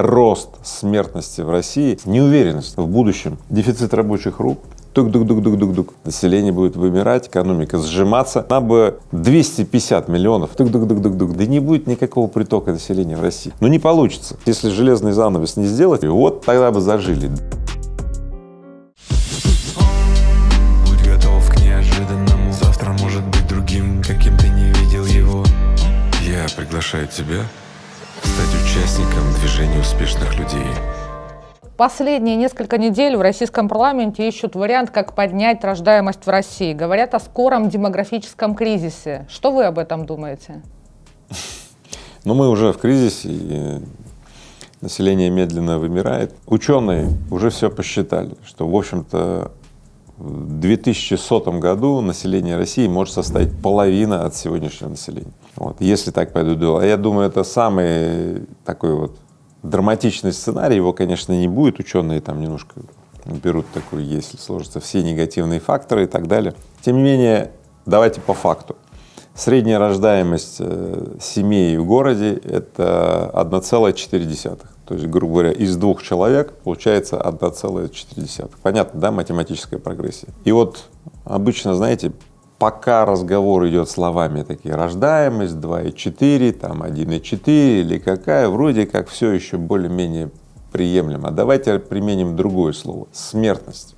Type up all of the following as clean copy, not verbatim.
рост смертности в России, неуверенность в будущем, дефицит рабочих рук, тук-дук-дук-дук-дук-дук. Население будет вымирать, экономика сжиматься. Нам бы 250 миллионов, тук-дук-дук-дук-дук. Да не будет никакого притока населения в России. Но не получится. Если железный занавес не сделать, вот тогда бы зажили. Будь готов к неожиданному. Завтра может быть другим, каким ты не видел его. Я приглашаю тебя стать участником движения успешных людей. Последние несколько недель в российском парламенте ищут вариант, как поднять рождаемость в России. Говорят о скором демографическом кризисе. Что вы об этом думаете? Но мы уже в кризисе, и население медленно вымирает. Ученые уже все посчитали, что, в общем-то, в 2100 году население России может составить половина от сегодняшнего населения. Вот, если так пойдут дела. Я думаю, это самый такой вот драматичный сценарий, его, конечно, не будет. Ученые там немножко берут такой, если сложатся все негативные факторы и так далее. Тем не менее, давайте по факту. Средняя рождаемость семей в городе — это 1,4. То есть, грубо говоря, из 2 человек получается 1,4. Понятно, да, математическая прогрессия. И вот обычно, знаете, пока разговор идет словами такие: рождаемость 2,4, там 1,4 или какая, вроде как все еще более-менее приемлемо. Давайте применим другое слово — смертность.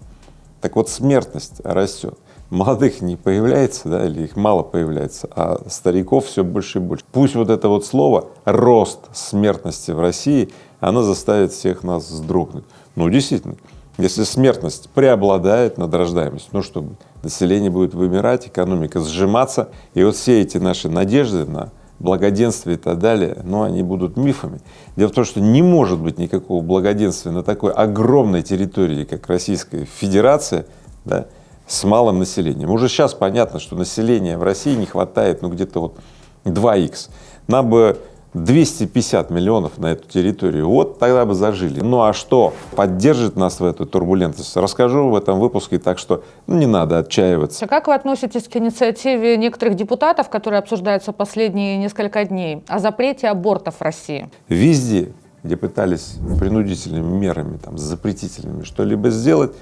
Так вот, смертность растет. Молодых не появляется, да, или их мало появляется, а стариков все больше и больше. Пусть вот это вот слово «рост смертности в России», оно заставит всех нас вздрогнуть. Ну, действительно, если смертность преобладает над рождаемостью, ну что будет? Население будет вымирать, экономика сжиматься, и вот все эти наши надежды на благоденствие и так далее, ну, они будут мифами. Дело в том, что не может быть никакого благоденствия на такой огромной территории, как Российская Федерация, да, с малым населением. Уже сейчас понятно, что населения в России не хватает, ну, где-то вот 2х. Нам бы 250 миллионов на эту территорию, вот тогда бы зажили. Ну а что поддержит нас в эту турбулентность, расскажу в этом выпуске, так что не надо отчаиваться. А как вы относитесь к инициативе некоторых депутатов, которая обсуждается последние несколько дней, о запрете абортов в России? Везде, где пытались принудительными мерами, там, запретительными что-либо сделать,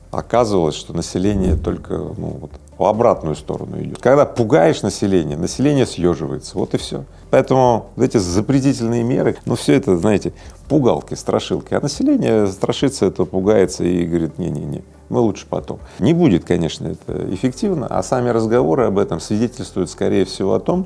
оказывалось, что население только, ну, вот, в обратную сторону идет. Когда пугаешь население, население съеживается, вот и все. Поэтому вот эти запретительные меры, ну все это, знаете, пугалки, страшилки, а население страшится этого, пугается и говорит: не-не-не, мы лучше потом. Не будет, конечно, это эффективно, а сами разговоры об этом свидетельствуют, скорее всего, о том,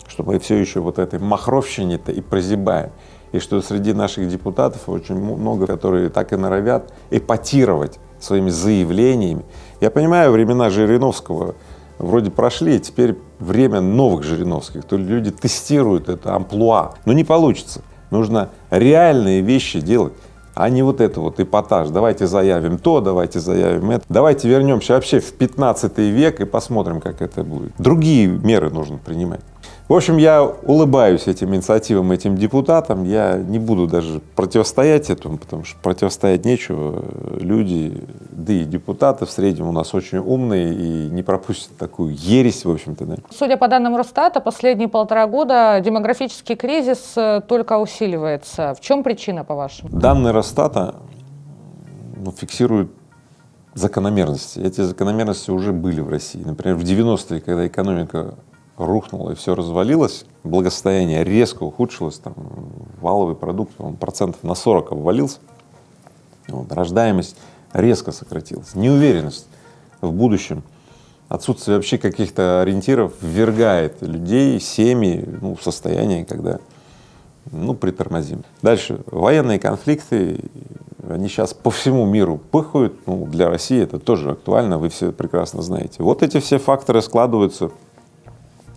что мы все еще вот этой махровщине-то и прозябаем. И что среди наших депутатов очень много, которые так и норовят эпатировать своими заявлениями. Я понимаю, времена Жириновского вроде прошли, и теперь время новых Жириновских. То люди тестируют это амплуа, но не получится. Нужно реальные вещи делать, а не вот это вот эпатаж. Давайте заявим то, давайте заявим это. Давайте вернемся вообще в 15 век и посмотрим, как это будет. Другие меры нужно принимать. В общем, я улыбаюсь этим инициативам, этим депутатам. Я не буду даже противостоять этому, потому что противостоять нечего. Люди, да и депутаты в среднем у нас очень умные и не пропустят такую ересь, в общем-то, да. Судя по данным Росстата, последние 1,5 года демографический кризис только усиливается. В чем причина, по-вашему? Данные Росстата фиксируют закономерности. Эти закономерности уже были в России. Например, в 90-е, когда экономика рухнуло и все развалилось, благосостояние резко ухудшилось, там валовый продукт процентов на 40 обвалился, вот, рождаемость резко сократилась, неуверенность в будущем, отсутствие вообще каких-то ориентиров ввергает людей, семьи, в состояние, когда притормозим. Дальше, военные конфликты, они сейчас по всему миру пыхают, для России это тоже актуально, вы все прекрасно знаете. Вот эти все факторы складываются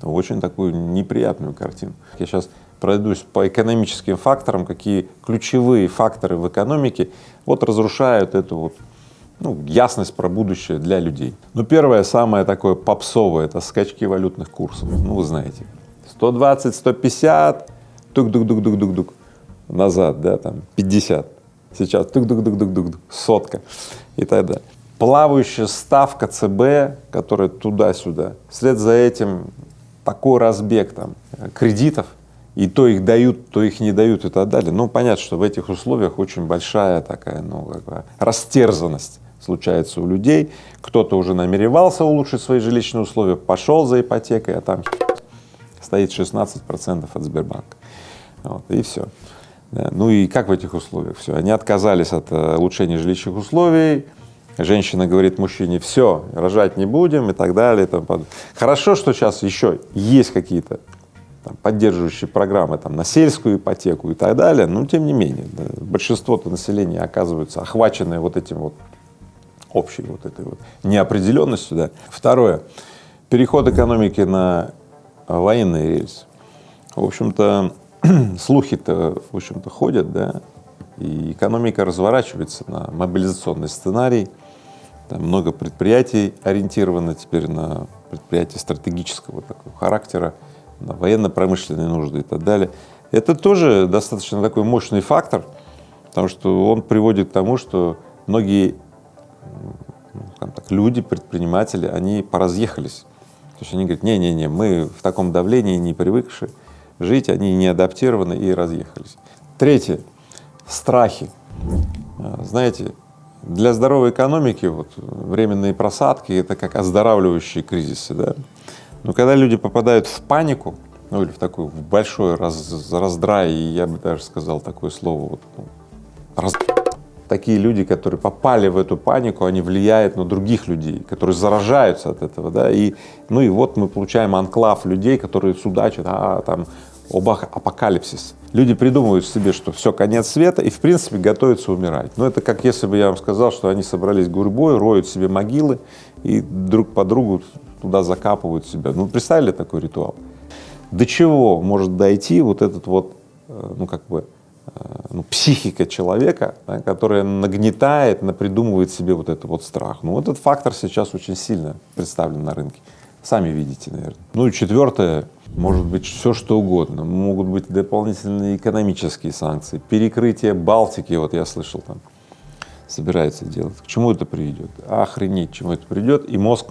в очень такую неприятную картину. Я сейчас пройдусь по экономическим факторам, какие ключевые факторы в экономике разрушают эту ясность про будущее для людей. Первое, самое такое попсовое — это скачки валютных курсов. Вы знаете, 120, 150, тук-дук-дук-дук-дук-дук, назад, да, там 50, сейчас тук-дук-дук-дук-дук, 100 и так далее. Плавающая ставка ЦБ, которая туда-сюда, вслед за этим такой разбег там кредитов И то их дают, то их не дают и так далее. Ну, понятно, что в этих условиях очень большая такая, ну, как бы растерзанность случается у людей. Кто-то уже намеревался улучшить свои жилищные условия, пошел за ипотекой, а там стоит 16% от Сбербанка. Вот, и все. Да. Ну и как в этих условиях? Все, они отказались от улучшения жилищных условий. Женщина говорит мужчине: все, рожать не будем и так далее. Хорошо, что сейчас еще есть какие-то там поддерживающие программы там на сельскую ипотеку и так далее, но тем не менее, да, большинство-то населения оказываются охваченные вот этим вот общей вот этой вот неопределенностью, да. Второе, переход экономики на военные рельсы. В общем-то, слухи-то, в общем-то, ходят, да, и экономика разворачивается на мобилизационный сценарий. Там много предприятий ориентировано теперь на предприятия стратегического такого характера, на военно-промышленные нужды и так далее. Это тоже достаточно такой мощный фактор, потому что он приводит к тому, что многие люди, предприниматели, они поразъехались. То есть они говорят: не-не-не, мы в таком давлении не привыкши жить, они не адаптированы и разъехались. Третье — страхи. Знаете, для здоровой экономики вот временные просадки — это как оздоравливающие кризисы, да? Но когда люди попадают в панику, ну или в такой в большой раздрай, и я бы даже сказал такое слово, вот, такие люди, которые попали в эту панику, они влияют на других людей, которые заражаются от этого, да, и, ну и вот мы получаем анклав людей, которые судачат, там, апокалипсис. Люди придумывают себе, что все, конец света, и в принципе готовятся умирать. Но это как если бы я вам сказал, что они собрались гурьбой, роют себе могилы и друг по другу туда закапывают себя. Ну, представили такой ритуал? До чего может дойти вот этот вот, ну, как бы, психика человека, да, которая нагнетает, напридумывает себе вот этот вот страх. Ну, этот фактор сейчас очень сильно представлен на рынке. Сами видите, наверное. Ну и четвертое, может быть все что угодно. Могут быть дополнительные экономические санкции, перекрытие Балтики, вот я слышал, там собираются делать. К чему это приведет? Охренеть, к чему это приведет. И мозг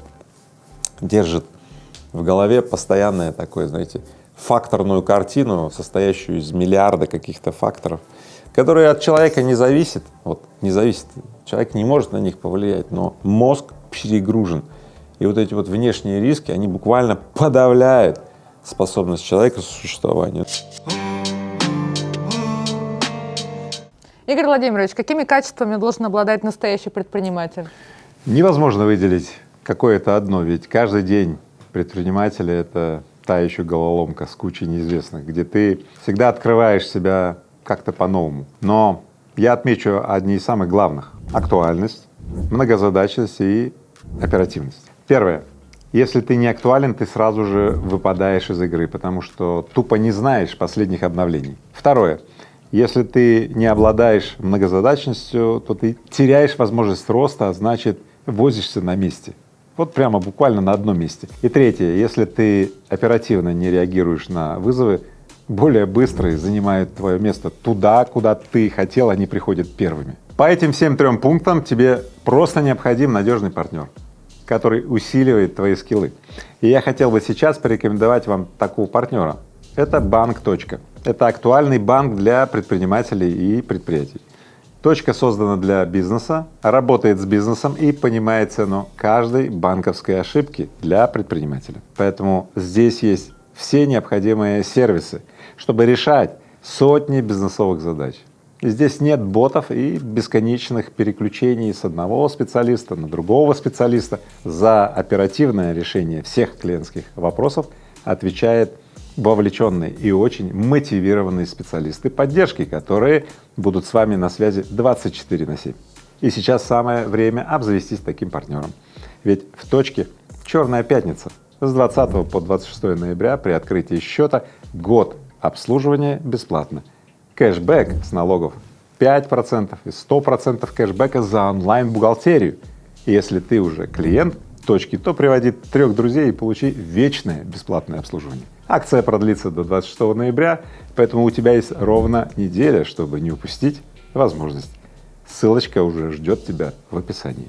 держит в голове постоянное такое, знаете, факторную картину, состоящую из миллиарда каких-то факторов, которые от человека не зависят. Вот, не зависит. Человек не может на них повлиять, но мозг перегружен. И вот эти вот внешние риски, они буквально подавляют способность человека к существованию. Игорь Владимирович, какими качествами должен обладать настоящий предприниматель? Невозможно выделить какое-то одно, ведь каждый день предпринимателя — это та еще головоломка с кучей неизвестных, где ты всегда открываешь себя как-то по-новому. Но я отмечу одни из самых главных: актуальность, многозадачность и оперативность. Первое. Если ты не актуален, ты сразу же выпадаешь из игры, потому что тупо не знаешь последних обновлений. Второе. Если ты не обладаешь многозадачностью, то ты теряешь возможность роста, а значит возишься на месте. Вот прямо буквально на одном месте. И третье. Если ты оперативно не реагируешь на вызовы, более быстрые занимают твое место туда, куда ты хотел, они приходят первыми. По этим всем трем пунктам тебе просто необходим надежный партнер, который усиливает твои скиллы. И я хотел бы сейчас порекомендовать вам такого партнера. Это банк «Точка». Это актуальный банк для предпринимателей и предприятий. «Точка» создана для бизнеса, работает с бизнесом и понимает цену каждой банковской ошибки для предпринимателя. Поэтому здесь есть все необходимые сервисы, чтобы решать сотни бизнесовых задач. И здесь нет ботов и бесконечных переключений с одного специалиста на другого специалиста. За оперативное решение всех клиентских вопросов отвечает вовлеченные и очень мотивированные специалисты поддержки, которые будут с вами на связи 24/7. И сейчас самое время обзавестись таким партнером. Ведь в «Точке» черная пятница. С 20 по 26 ноября при открытии счета год обслуживания бесплатно. Кэшбэк с налогов 5% и 100% кэшбэка за онлайн-бухгалтерию. И если ты уже клиент «Точки», то приводи 3 друзей и получи вечное бесплатное обслуживание. Акция продлится до 26 ноября, поэтому у тебя есть ровно неделя, чтобы не упустить возможность. Ссылочка уже ждет тебя в описании.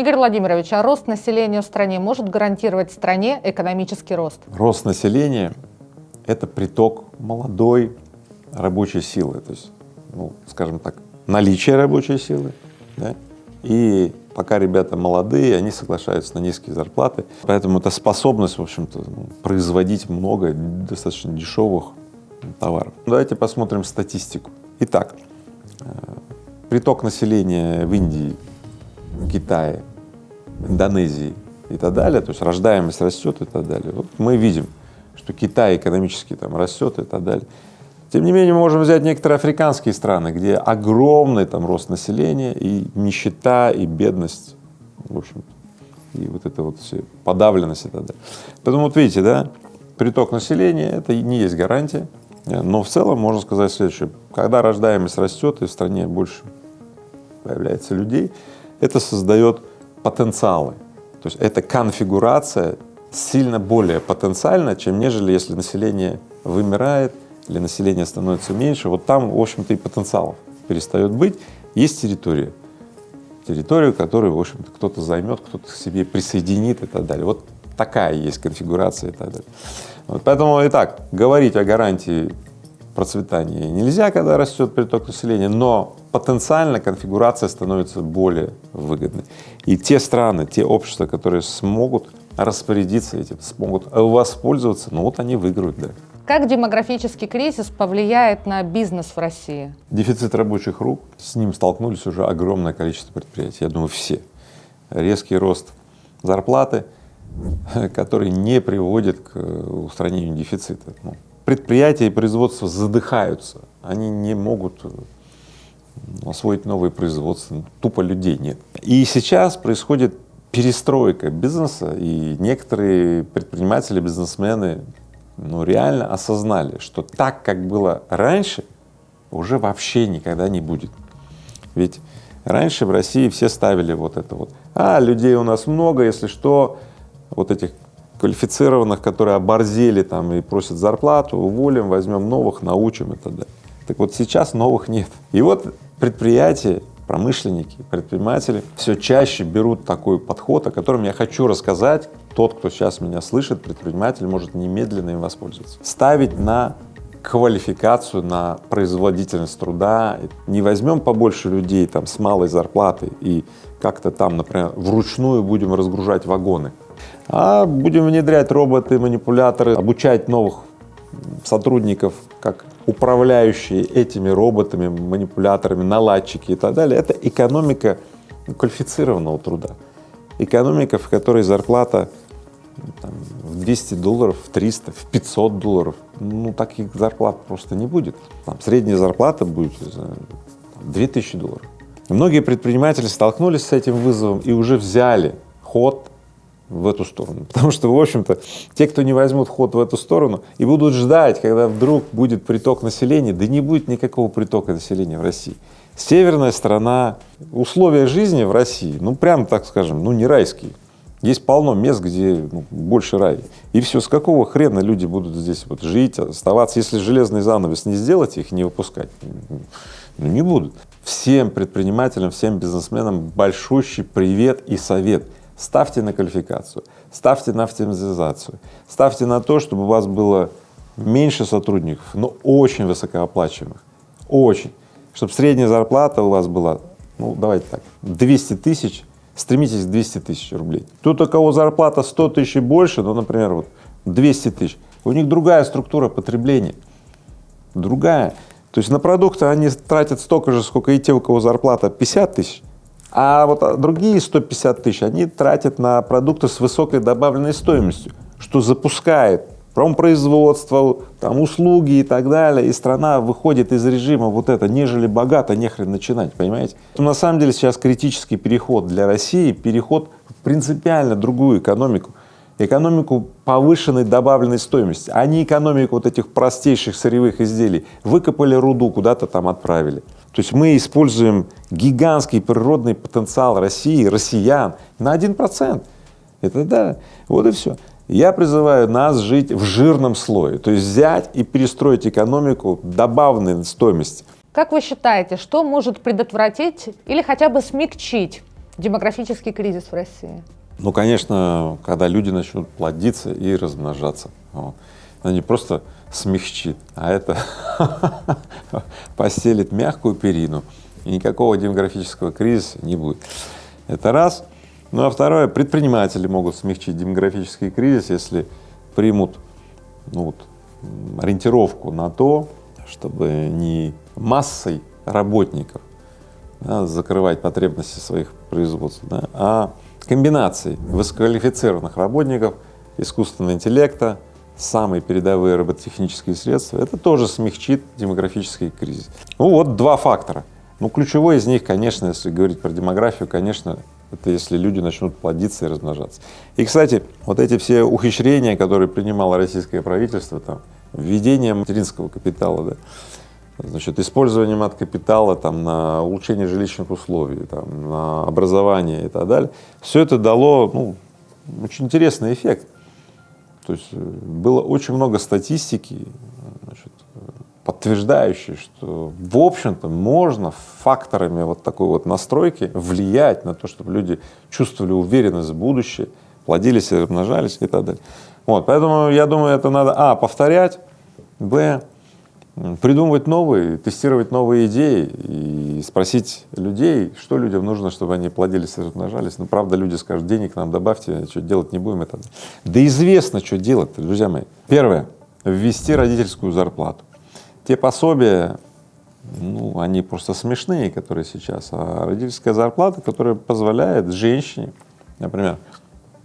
Игорь Владимирович, а рост населения в стране может гарантировать стране экономический рост? Рост населения — это приток молодой рабочей силы, то есть, ну, скажем так, наличие рабочей силы, да? И пока ребята молодые, они соглашаются на низкие зарплаты, поэтому это способность, в общем-то, производить много достаточно дешевых товаров. Давайте посмотрим статистику. Итак, приток населения в Индии, в Китае, в Индонезии и так далее, то есть рождаемость растет и так далее. Вот мы видим, что Китай экономически там растет и так далее. Тем не менее, мы можем взять некоторые африканские страны, где огромный там рост населения и нищета, и бедность, в общем, и вот это вот все подавленность и так далее. Поэтому вот видите, да, приток населения — это не есть гарантия, но в целом можно сказать следующее: когда рождаемость растет и в стране больше появляется людей, это создает потенциалы, то есть это конфигурация сильно более потенциальна, чем нежели если население вымирает или население становится меньше. Вот там, в общем-то, и потенциалов перестает быть. Есть территория, которую, в общем-то, кто-то займет, кто-то к себе присоединит и так далее. Вот такая есть конфигурация и так далее. Вот поэтому, итак, говорить о гарантии процветания нельзя, когда растет приток населения, но потенциально конфигурация становится более выгодной. И те страны, те общества, которые смогут распорядиться этим, смогут воспользоваться, ну вот они выиграют, да. Как демографический кризис повлияет на бизнес в России? Дефицит рабочих рук, с ним столкнулись уже огромное количество предприятий, я думаю, все. Резкий рост зарплаты, который не приводит к устранению дефицита. Предприятия и производства задыхаются, они не могут освоить новые производства, тупо людей нет. И сейчас происходит перестройка бизнеса, и некоторые предприниматели, бизнесмены, ну, реально осознали, что так, как было раньше, уже вообще никогда не будет. Ведь раньше в России все ставили вот это вот: людей у нас много, если что, вот этих квалифицированных, которые оборзели там и просят зарплату, уволим, возьмем новых, научим и так далее. Так вот сейчас новых нет. И вот предприятия, промышленники, предприниматели все чаще берут такой подход, о котором я хочу рассказать. Тот, кто сейчас меня слышит, предприниматель, может немедленно им воспользоваться. Ставить на квалификацию, на производительность труда. Не возьмем побольше людей там с малой зарплатой и как-то там, например, вручную будем разгружать вагоны, а будем внедрять роботы, манипуляторы, обучать новых сотрудников, как управляющие этими роботами, манипуляторами, наладчики и так далее. Это экономика квалифицированного труда. Экономика, в которой зарплата там, в $200, в 300, в 500 долларов. Ну, таких зарплат просто не будет. Там средняя зарплата будет $2000. И многие предприниматели столкнулись с этим вызовом и уже взяли ход в эту сторону. Потому что, в общем-то, те, кто не возьмут ход в эту сторону и будут ждать, когда вдруг будет приток населения, да не будет никакого притока населения в России. Северная страна, условия жизни в России, ну, прям так скажем, ну, не райские. Есть полно мест, где больше рая. И все, с какого хрена люди будут здесь вот жить, оставаться, если железный занавес не сделать, их не выпускать? Ну, не будут. Всем предпринимателям, всем бизнесменам большущий привет и совет. Ставьте на квалификацию, ставьте на автоматизацию, ставьте на то, чтобы у вас было меньше сотрудников, но очень высокооплачиваемых, очень. Чтобы средняя зарплата у вас была, ну, давайте так, 200 тысяч, стремитесь к 200 тысяч рублей. Тут у кого зарплата 100 тысяч и больше, ну, например, вот 200 тысяч, у них другая структура потребления, другая. То есть на продукты они тратят столько же, сколько и те, у кого зарплата 50 тысяч, а вот другие 150 тысяч они тратят на продукты с высокой добавленной стоимостью, что запускает промпроизводство, там, услуги и так далее, и страна выходит из режима вот это, нежели богато, нехрен начинать, понимаете? Но на самом деле сейчас критический переход для России, переход в принципиально другую экономику, экономику повышенной добавленной стоимости, а не экономику вот этих простейших сырьевых изделий. Выкопали руду, куда-то там отправили. То есть мы используем гигантский природный потенциал России, россиян на 1%. Это да, вот и все. Я призываю нас жить в жирном слое, то есть взять и перестроить экономику добавленной стоимости. Как вы считаете, что может предотвратить или хотя бы смягчить демографический кризис в России? Ну, конечно, когда люди начнут плодиться и размножаться. Вот. Она не просто смягчит, а это постелит мягкую перину, и никакого демографического кризиса не будет. Это раз. Ну, а второе, предприниматели могут смягчить демографический кризис, если примут, ну, вот, ориентировку на то, чтобы не массой работников, да, закрывать потребности своих производств, да, а комбинацией высококвалифицированных работников, искусственного интеллекта, самые передовые робототехнические средства, это тоже смягчит демографический кризис. Ну вот два фактора. Ну, ключевой из них, конечно, если говорить про демографию, конечно, это если люди начнут плодиться и размножаться. И, кстати, вот эти все ухищрения, которые принимало российское правительство, там, введение материнского капитала, да, значит, использование маткапитала там, на улучшение жилищных условий, там, на образование и так далее, все это дало, ну, очень интересный эффект. То есть было очень много статистики, значит, подтверждающей, что, в общем-то, можно факторами вот такой вот настройки влиять на то, чтобы люди чувствовали уверенность в будущее, плодились и размножались и так далее. Вот, поэтому я думаю, это надо, повторять, придумывать новые, тестировать новые идеи и спросить людей, что людям нужно, чтобы они плодились и размножались. Ну, правда, люди скажут: денег нам добавьте, что делать не будем. Это. Да известно, что делать, друзья мои. Первое — ввести родительскую зарплату. Те пособия, ну, они просто смешные, которые сейчас, а родительская зарплата, которая позволяет женщине, например,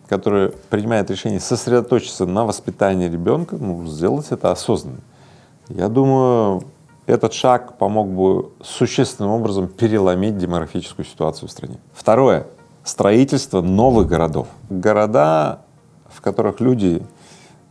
которая принимает решение сосредоточиться на воспитании ребенка, ну, сделать это осознанно. Я думаю, этот шаг помог бы существенным образом переломить демографическую ситуацию в стране. Второе — строительство новых городов. Города, в которых люди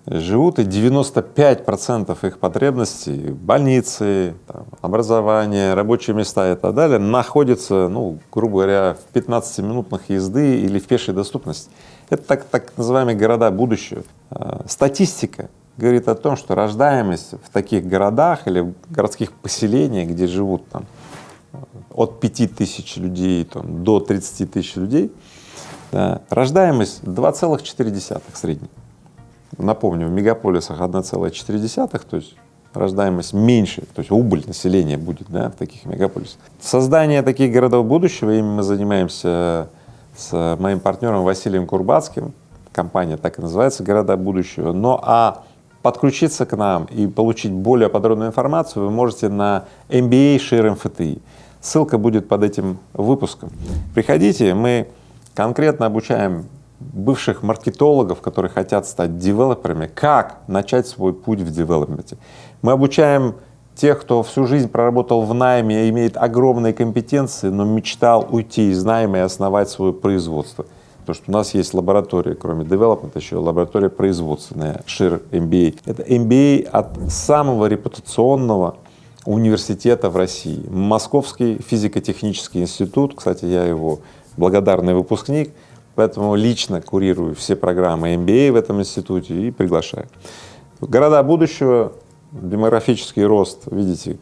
живут, и 95% их потребностей — больницы, там, образование, рабочие места и так далее — находятся, ну, грубо говоря, в 15-минутных езды или в пешей доступности. Это так называемые города будущего. Статистика говорит о том, что рождаемость в таких городах или в городских поселениях, где живут там от 5000 людей там, до 30 тысяч людей, да, рождаемость 2,4 средняя. Напомню, в мегаполисах 1,4, то есть рождаемость меньше, то есть убыль населения будет, да, в таких мегаполисах. Создание таких городов будущего, ими мы занимаемся с моим партнером Василием Курбатским, компания так и называется «Города будущего». Но подключиться к нам и получить более подробную информацию вы можете на MBA Share MFTI. Ссылка будет под этим выпуском. Приходите, мы конкретно обучаем бывших маркетологов, которые хотят стать девелоперами, как начать свой путь в девелопменте. Мы обучаем тех, кто всю жизнь проработал в найме и имеет огромные компетенции, но мечтал уйти из найма и основать свое производство. Потому что у нас есть лаборатория, кроме девелопмента, еще лаборатория производственная, Share MBA. Это MBA от самого репутационного университета в России. Московский физико-технический институт, кстати, я его благодарный выпускник, поэтому лично курирую все программы MBA в этом институте и приглашаю. Города будущего, демографический рост, видите,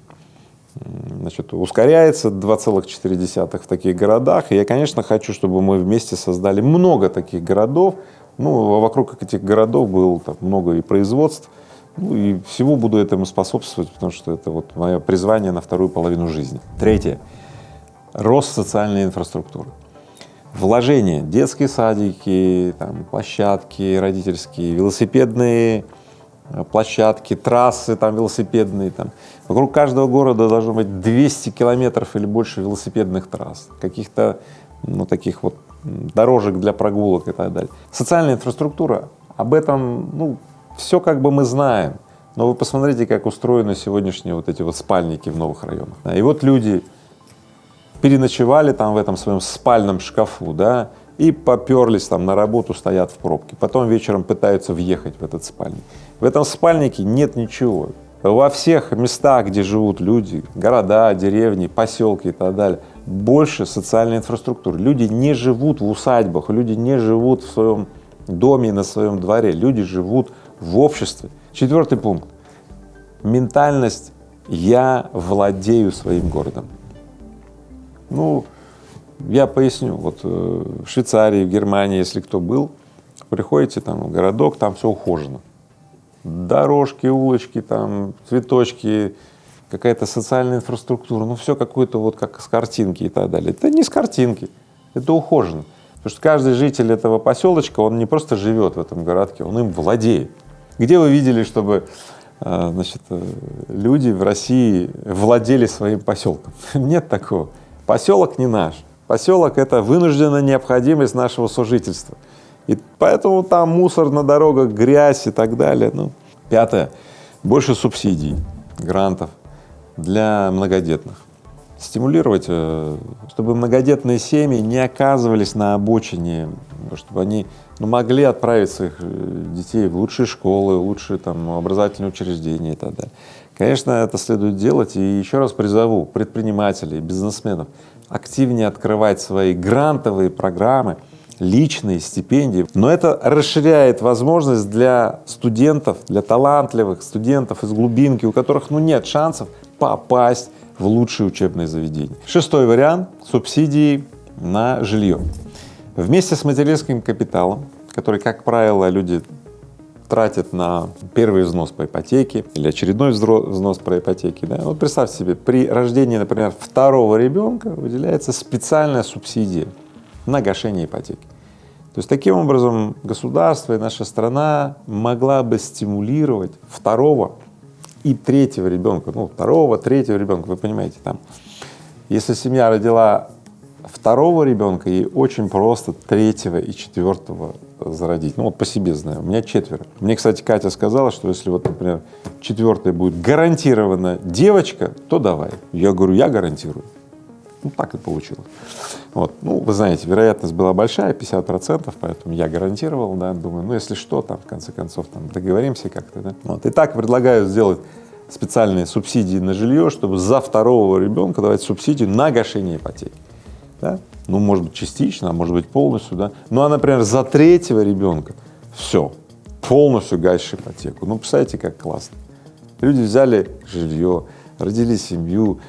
значит, ускоряется 2,4 в таких городах. И я, конечно, хочу, чтобы мы вместе создали много таких городов. Ну, вокруг этих городов было там много и производств. Ну, и всего буду этому способствовать, потому что это вот мое призвание на вторую половину жизни. Третье — рост социальной инфраструктуры. Вложения, детские садики, там, площадки родительские, велосипедные площадки, трассы там велосипедные. Там. Вокруг каждого города должно быть 200 километров или больше велосипедных трасс, каких-то, ну, таких вот дорожек для прогулок и так далее. Социальная инфраструктура, об этом, ну, все как бы мы знаем, но вы посмотрите, как устроены сегодняшние вот эти вот спальники в новых районах. И вот люди переночевали там в этом своем спальном шкафу, да, и поперлись там на работу, стоят в пробке. Потом вечером пытаются въехать в этот спальник. В этом спальнике нет ничего. Во всех местах, где живут люди, города, деревни, поселки и так далее, больше социальной инфраструктуры. Люди не живут в усадьбах, люди не живут в своем доме, на своем дворе, люди живут в обществе. Четвертый пункт. Ментальность «я владею своим городом». Ну, Я поясню. Вот в Швейцарии, в Германии, если кто был, приходите там в городок, там все ухожено. Дорожки, улочки, там цветочки, какая-то социальная инфраструктура, ну все какое-то вот как с картинки и так далее. Это не с картинки, это ухожено. Потому что каждый житель этого поселочка, он не просто живет в этом городке, он им владеет. Где вы видели, чтобы значит, люди в России владели своим поселком? Нет такого. Поселок не наш. Поселок — это вынужденная необходимость нашего сожительства. И поэтому там мусор на дорогах, грязь и так далее. Ну. Пятое. Больше субсидий, грантов для многодетных. Стимулировать, чтобы многодетные семьи не оказывались на обочине, чтобы они могли отправить своих детей в лучшие школы, лучшие там образовательные учреждения и так далее. Конечно, это следует делать. И еще раз призову предпринимателей, бизнесменов активнее открывать свои грантовые программы, личные стипендии. Но это расширяет возможность для студентов, для талантливых студентов из глубинки, у которых нет шансов попасть в лучшие учебные заведения. Шестой вариант — субсидии на жилье. Вместе с материнским капиталом, который, как правило, люди тратят на первый взнос по ипотеке или очередной взнос по ипотеке. Да? Вот представьте себе, при рождении, например, второго ребенка выделяется специальная субсидия на гашение ипотеки. То есть таким образом государство и наша страна могла бы стимулировать второго и третьего ребенка, второго, третьего ребенка, вы понимаете, там, если семья родила второго ребенка, ей очень просто третьего и четвертого зародить. Вот по себе знаю, у меня 4. Мне, кстати, Катя сказала, что если вот, например, 4-й будет гарантированно девочка, то давай. Я говорю, я гарантирую. Так и получилось. Вот. Вы знаете, вероятность была большая, 50%, поэтому я гарантировал, да, думаю, если что, там, в конце концов, там, договоримся как-то, да. Вот. И так предлагаю сделать специальные субсидии на жилье, чтобы за второго ребенка давать субсидию на гашение ипотеки, да. Может быть, частично, а может быть, полностью, да. А, например, за третьего ребенка все, полностью гасишь ипотеку. Представляете, как классно. Люди взяли жилье, родили семью,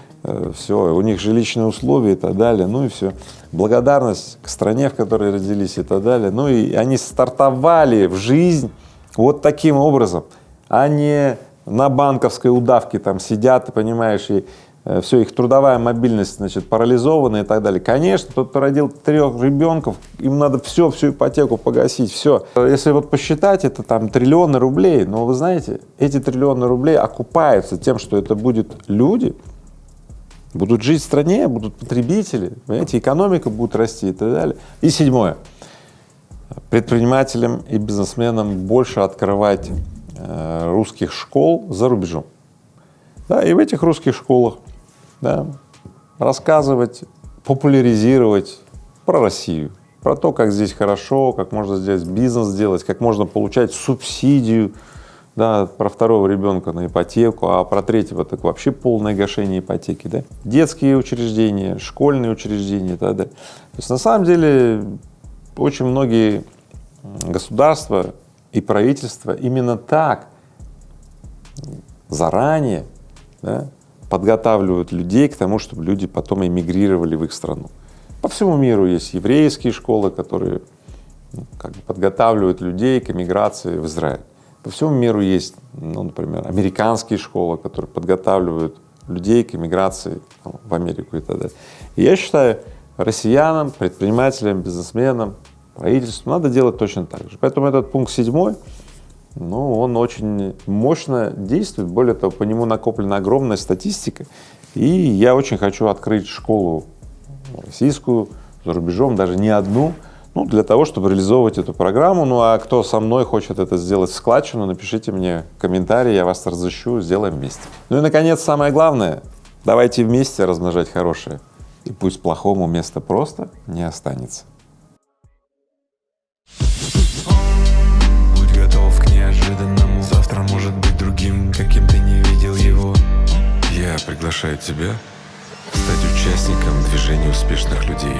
все, у них жилищные условия и так далее, и все. Благодарность к стране, в которой родились и так далее. И они стартовали в жизнь вот таким образом, а не на банковской удавке там сидят, ты понимаешь, и все, их трудовая мобильность, парализована и так далее. Конечно, тот, кто родил 3 ребенков, им надо всю ипотеку погасить, все. Если посчитать, это там триллионы рублей, но вы знаете, эти триллионы рублей окупаются тем, что это будут люди, будут жить в стране, будут потребители, понимаете, экономика будет расти и так далее. И 7. Предпринимателям и бизнесменам больше открывать русских школ за рубежом. Да, и в этих русских школах, да, рассказывать, популяризировать про Россию, про то, как здесь хорошо, как можно здесь бизнес сделать, как можно получать субсидию, да, про второго ребенка на ипотеку, а про третьего так вообще полное гашение ипотеки, да, детские учреждения, школьные учреждения и так далее. То есть на самом деле очень многие государства и правительства именно так заранее, да, подготавливают людей к тому, чтобы люди потом эмигрировали в их страну. По всему миру есть еврейские школы, которые подготавливают людей к эмиграции в Израиль. По всему миру есть, например, американские школы, которые подготавливают людей к эмиграции в Америку и так далее. И я считаю, россиянам, предпринимателям, бизнесменам, правительству надо делать точно так же. Поэтому этот пункт 7, он очень мощно действует. Более того, по нему накоплена огромная статистика. И я очень хочу открыть школу российскую, за рубежом, даже не одну, для того, чтобы реализовывать эту программу. А кто со мной хочет это сделать в складчину, напишите мне комментарий, я вас разыщу, сделаем вместе. И, наконец, самое главное, давайте вместе размножать хорошее, и пусть плохому места просто не останется. Будь готов к неожиданному, завтра может быть другим, каким ты не видел его. Я приглашаю тебя стать участником движения успешных людей.